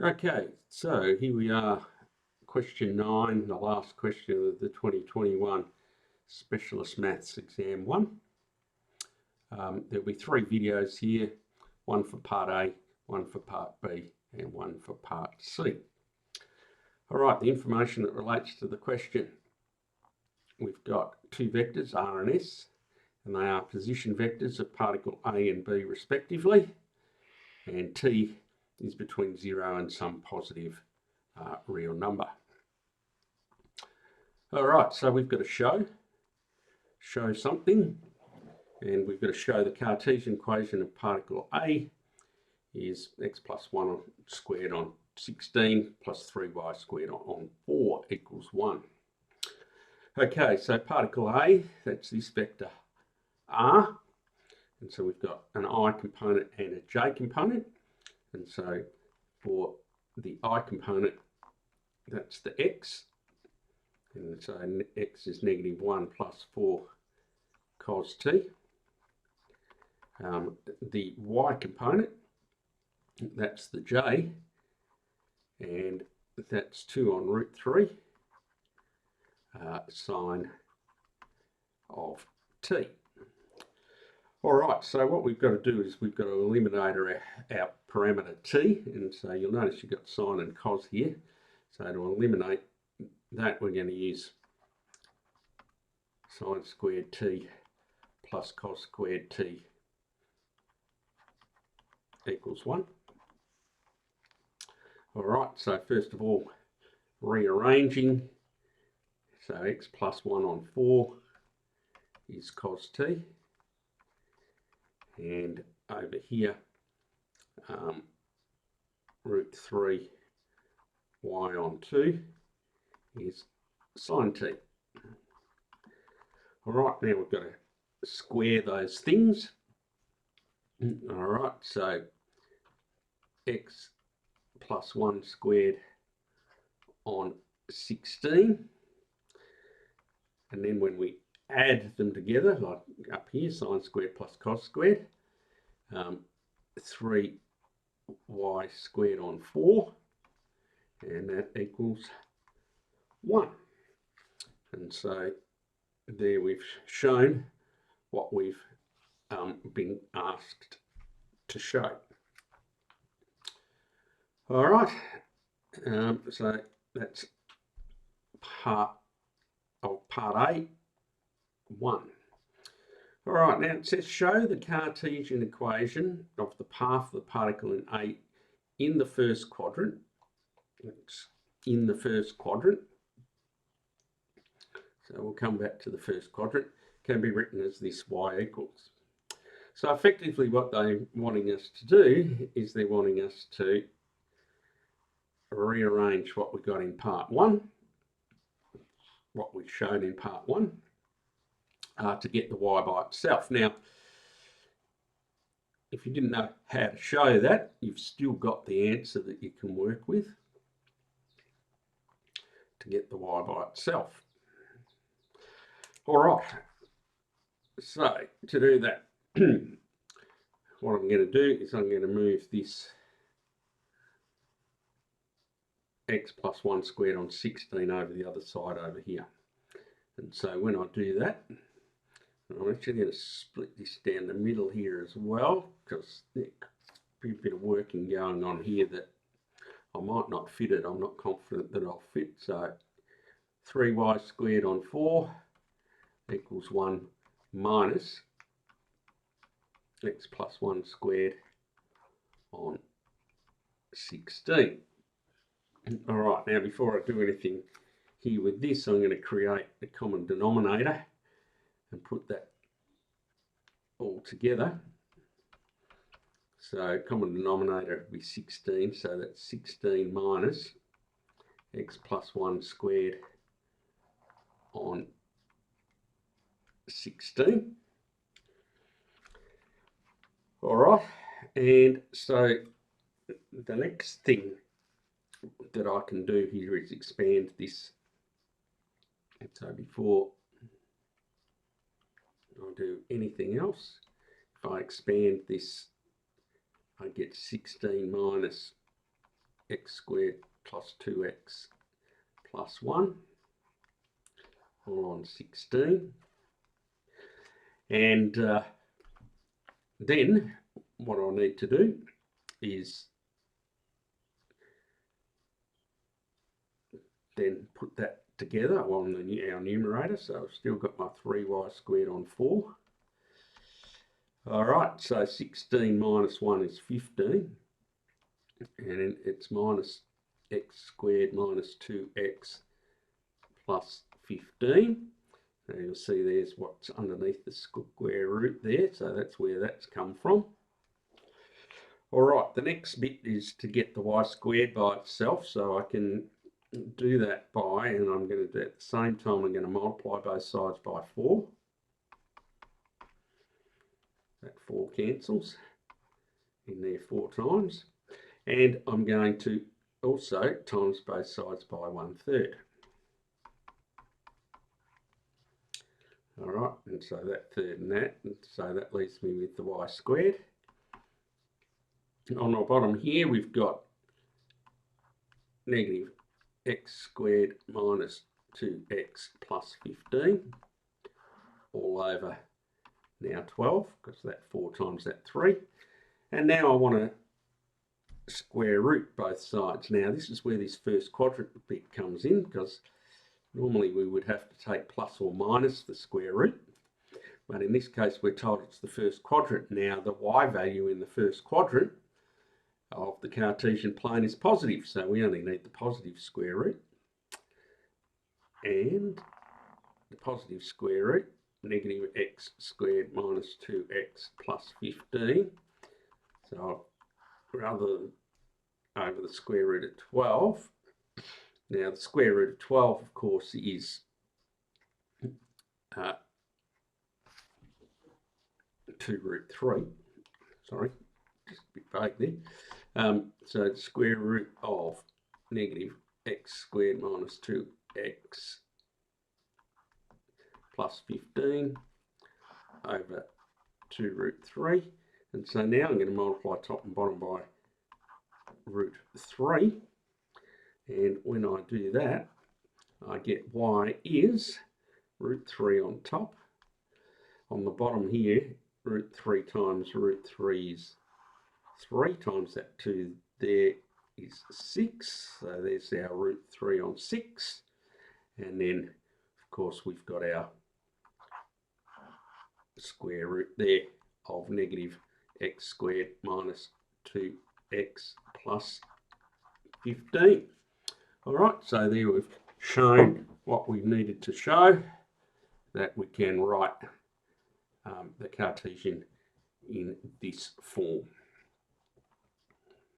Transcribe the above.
Okay, so here we are, question 9, the last question of the 2021 Specialist Maths Exam 1. There'll be 3 videos here, one for Part A, one for Part B, and one for Part C. All right, the information that relates to the question. We've got 2 vectors, R and S, and they are position vectors of particle A and B respectively, and T is between 0 and some positive real number. All right, so we've got to show something, and we've got to show the Cartesian equation of particle A is x plus 1 squared on 16 plus 3y squared on 4 equals 1. Okay, so particle A, that's this vector R, and so we've got an I component and a j component, and so for the I component, that's the x, and so x is negative 1 plus 4 cos t. The y component, that's the j, and that's 2 on root 3 sine of t. All right, so what we've got to do is we've got to eliminate our parameter t, and so you'll notice you've got sine and cos here. So to eliminate that, we're going to use sine squared t plus cos squared t equals 1. All right, so first of all, rearranging, so x plus 1 on 4 is cos t, and over here, root 3 y on 2 is sine t. All right, now we've got to square those things. All right, so x plus 1 squared on 16, and then when we add them together, like up here, sine squared plus cos squared, 3y squared on 4, and that equals 1. And so there we've shown what we've been asked to show. All right, so that's part A 1. All right, now it says show the Cartesian equation of the path of the particle in A in the first quadrant. It's in the first quadrant. So we'll come back to the first quadrant. Can be written as this y equals. So effectively what they're wanting us to do is they're wanting us to rearrange what we got in part 1, what we showed in part 1, to get the y by itself. Now, if you didn't know how to show that, you've still got the answer that you can work with to get the y by itself. All right, so to do that, what I'm going to do is I'm going to move this x plus 1 squared on 16 over the other side over here. And so when I do that, I'm actually going to split this down the middle here as well, because there's a bit of working going on here that I might not fit it. I'm not confident that I'll fit. So 3y squared on 4 equals 1 minus x plus 1 squared on 16. All right, now before I do anything here with this, I'm going to create a common denominator and put that all together. So common denominator would be 16, so that's 16 minus x plus 1 squared on 16. All right, and so the next thing that I can do here is expand this. So before I do anything else, if I expand this, I get 16 minus x squared plus 2x plus 1, all on 16. And then what I need to do is then put that together on our numerator. So I've still got my 3y squared on 4. All right, so 16 minus 1 is 15. And it's minus x squared minus 2x plus 15. Now you'll see there's what's underneath the square root there, so that's where that's come from. All right, the next bit is to get the y squared by itself, so I can do that by, and I'm going to do at the same time, I'm going to multiply both sides by 4. That 4 cancels in there 4 times. And I'm going to also times both sides by 1/3. All right, and so that third and that, and so that leaves me with the y squared. On the bottom here, we've got negative x squared minus 2x plus 15, all over now 12, because that 4 times that 3. And now I want to square root both sides. Now this is where this first quadrant bit comes in, because normally we would have to take plus or minus the square root, but in this case we're told it's the first quadrant. Now the y value in the first quadrant of the Cartesian plane is positive, so we only need the positive square root, and the positive square root, negative x squared minus 2x plus 15. So rather than over the square root of 12, now the square root of 12 of course is 2 root 3, sorry, just a bit vague there. So the square root of negative x squared minus 2x plus 15 over 2 root 3. And so now I'm going to multiply top and bottom by root 3. And when I do that, I get y is root 3 on top. On the bottom here, root 3 times root 3 is 3 times that 2 there is 6. So there's our root 3 on 6. And then, of course, we've got our square root there of negative x squared minus 2x plus 15. All right, so there we've shown what we needed to show, that we can write the Cartesian in this form.